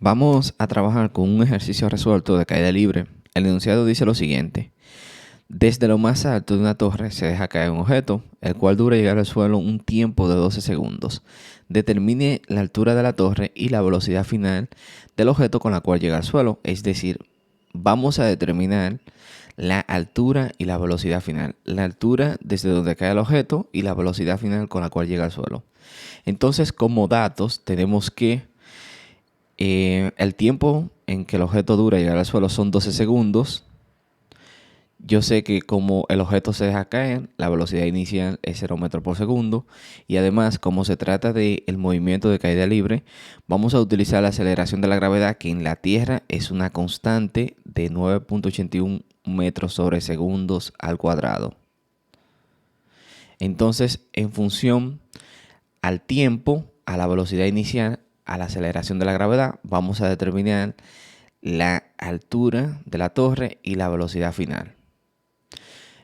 Vamos a trabajar con un ejercicio resuelto de caída libre. El enunciado dice lo siguiente. Desde lo más alto de una torre se deja caer un objeto, el cual dura llegar al suelo un tiempo de 12 segundos. Determine la altura de la torre y la velocidad final del objeto con la cual llega al suelo. Es decir, vamos a determinar la altura y la velocidad final. La altura desde donde cae el objeto y la velocidad final con la cual llega al suelo. Entonces, como datos, tenemos que el tiempo en que el objeto dura llegar al suelo son 12 segundos. Yo sé que como el objeto se deja caer, la velocidad inicial es 0 metros por segundo. Y además, como se trata del movimiento de caída libre, vamos a utilizar la aceleración de la gravedad, que en la Tierra es una constante de 9.81 metros sobre segundos al cuadrado. Entonces, en función al tiempo, a la velocidad inicial, a la aceleración de la gravedad, vamos a determinar la altura de la torre y la velocidad final.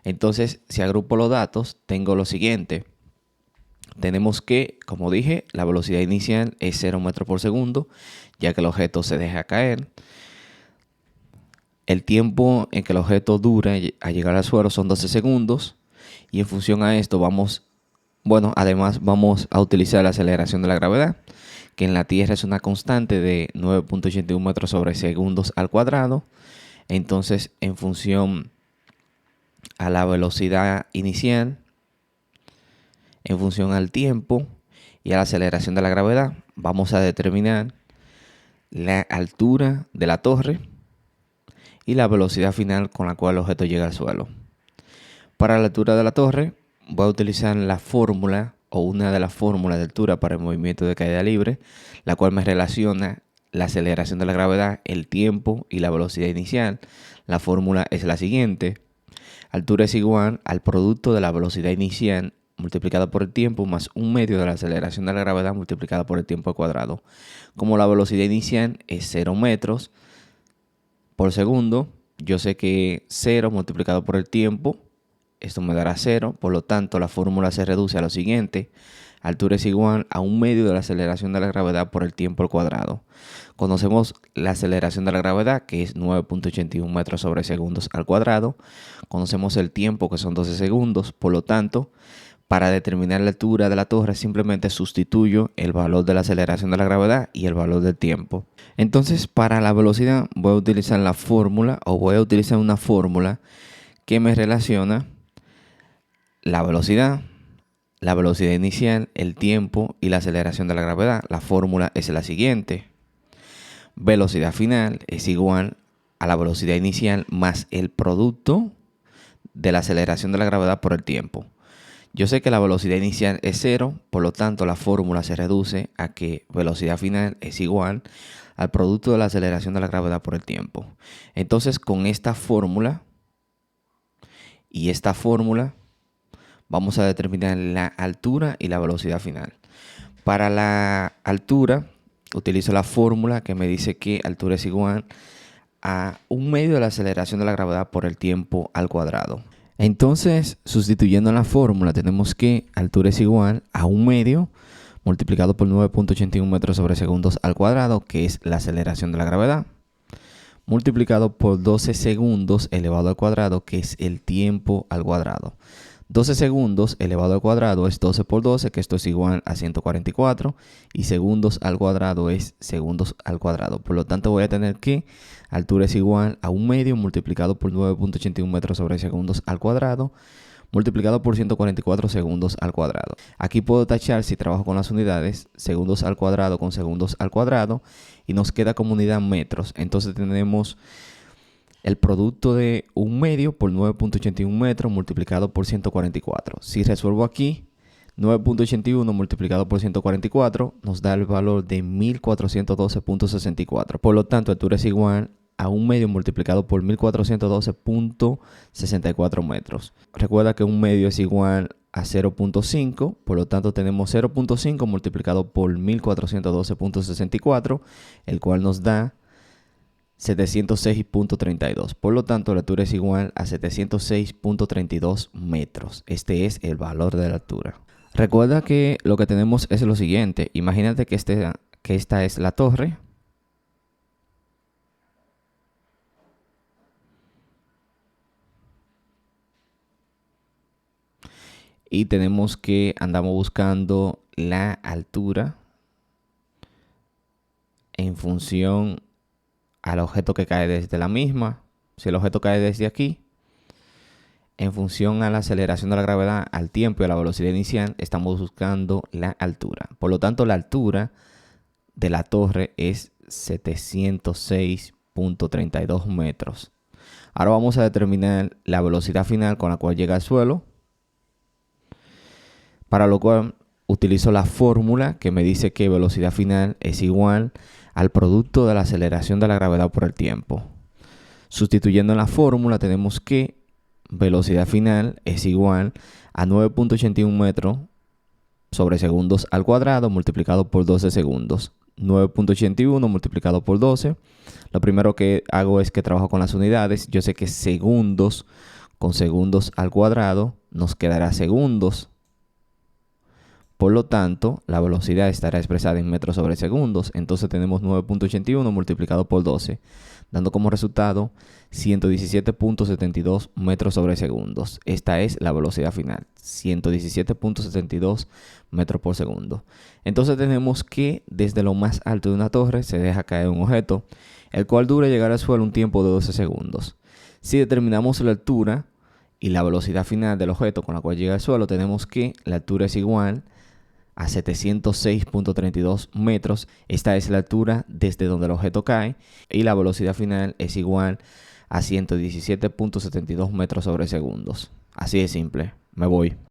Entonces, si agrupo los datos, tengo lo siguiente. Tenemos que, como dije, la velocidad inicial es 0 metros por segundo, ya que el objeto se deja caer. El tiempo en que el objeto dura a llegar al suelo son 12 segundos. Y en función a esto además vamos a utilizar la aceleración de la gravedad, que en la Tierra es una constante de 9.81 metros sobre segundos al cuadrado. Entonces, en función a la velocidad inicial, en función al tiempo y a la aceleración de la gravedad, vamos a determinar la altura de la torre y la velocidad final con la cual el objeto llega al suelo. Para la altura de la torre, voy a utilizar la fórmula o una de las fórmulas de altura para el movimiento de caída libre, la cual me relaciona la aceleración de la gravedad, el tiempo y la velocidad inicial. La fórmula es la siguiente. Altura es igual al producto de la velocidad inicial multiplicado por el tiempo más un medio de la aceleración de la gravedad multiplicada por el tiempo al cuadrado. Como la velocidad inicial es 0 metros por segundo, yo sé que 0 multiplicado por el tiempo, esto me dará 0, por lo tanto la fórmula se reduce a lo siguiente. Altura es igual a un medio de la aceleración de la gravedad por el tiempo al cuadrado. Conocemos la aceleración de la gravedad, que es 9.81 metros sobre segundos al cuadrado. Conocemos el tiempo, que son 12 segundos. Por lo tanto, para determinar la altura de la torre, simplemente sustituyo el valor de la aceleración de la gravedad y el valor del tiempo. Entonces, para la velocidad voy a utilizar la fórmula, o voy a utilizar una fórmula que me relaciona la velocidad inicial, el tiempo y la aceleración de la gravedad. La fórmula es la siguiente. Velocidad final es igual a la velocidad inicial más el producto de la aceleración de la gravedad por el tiempo. Yo sé que la velocidad inicial es 0, por lo tanto la fórmula se reduce a que velocidad final es igual al producto de la aceleración de la gravedad por el tiempo. Entonces, con esta fórmula y esta fórmula, vamos a determinar la altura y la velocidad final. Para la altura, utilizo la fórmula que me dice que altura es igual a un medio de la aceleración de la gravedad por el tiempo al cuadrado. Entonces, sustituyendo la fórmula, tenemos que altura es igual a un medio multiplicado por 9.81 metros sobre segundos al cuadrado, que es la aceleración de la gravedad, multiplicado por 12 segundos elevado al cuadrado, que es el tiempo al cuadrado. 12 segundos elevado al cuadrado es 12 por 12, que esto es igual a 144. Y segundos al cuadrado es segundos al cuadrado. Por lo tanto, voy a tener que altura es igual a un medio multiplicado por 9.81 metros sobre segundos al cuadrado, multiplicado por 144 segundos al cuadrado. Aquí puedo tachar, si trabajo con las unidades, segundos al cuadrado con segundos al cuadrado. Y nos queda como unidad metros. Entonces tenemos el producto de un medio por 9.81 metros multiplicado por 144. Si resuelvo aquí, 9.81 multiplicado por 144 nos da el valor de 1412.64. Por lo tanto, altura es igual a un medio multiplicado por 1412.64 metros. Recuerda que un medio es igual a 0.5, por lo tanto tenemos 0.5 multiplicado por 1412.64, el cual nos da 706.32. Por lo tanto, la altura es igual a 706.32 metros. Este es el valor de la altura. Recuerda que lo que tenemos es lo siguiente. Imagínate que esta es la torre Y tenemos que andamos buscando la altura en función al objeto que cae desde la misma. Si el objeto cae desde aquí, en función a la aceleración de la gravedad, al tiempo y a la velocidad inicial, estamos buscando la altura. Por lo tanto, la altura de la torre es 706.32 metros. Ahora vamos a determinar la velocidad final con la cual llega al suelo, para lo cual utilizo la fórmula que me dice que velocidad final es igual al producto de la aceleración de la gravedad por el tiempo. Sustituyendo en la fórmula tenemos que velocidad final es igual a 9.81 metros sobre segundos al cuadrado multiplicado por 12 segundos. 9.81 multiplicado por 12. Lo primero que hago es que trabajo con las unidades. Yo sé que segundos con segundos al cuadrado nos quedará segundos. Por lo tanto, la velocidad estará expresada en metros sobre segundos. Entonces tenemos 9.81 multiplicado por 12, dando como resultado 117.72 metros sobre segundos. Esta es la velocidad final, 117.72 metros por segundo. Entonces tenemos que desde lo más alto de una torre se deja caer un objeto, el cual dura llegar al suelo un tiempo de 12 segundos. Si determinamos la altura y la velocidad final del objeto con la cual llega al suelo, tenemos que la altura es igual a 706.32 metros. Esta es la altura desde donde el objeto cae, y la velocidad final es igual a 117.72 metros sobre segundos. Así de simple. Me voy.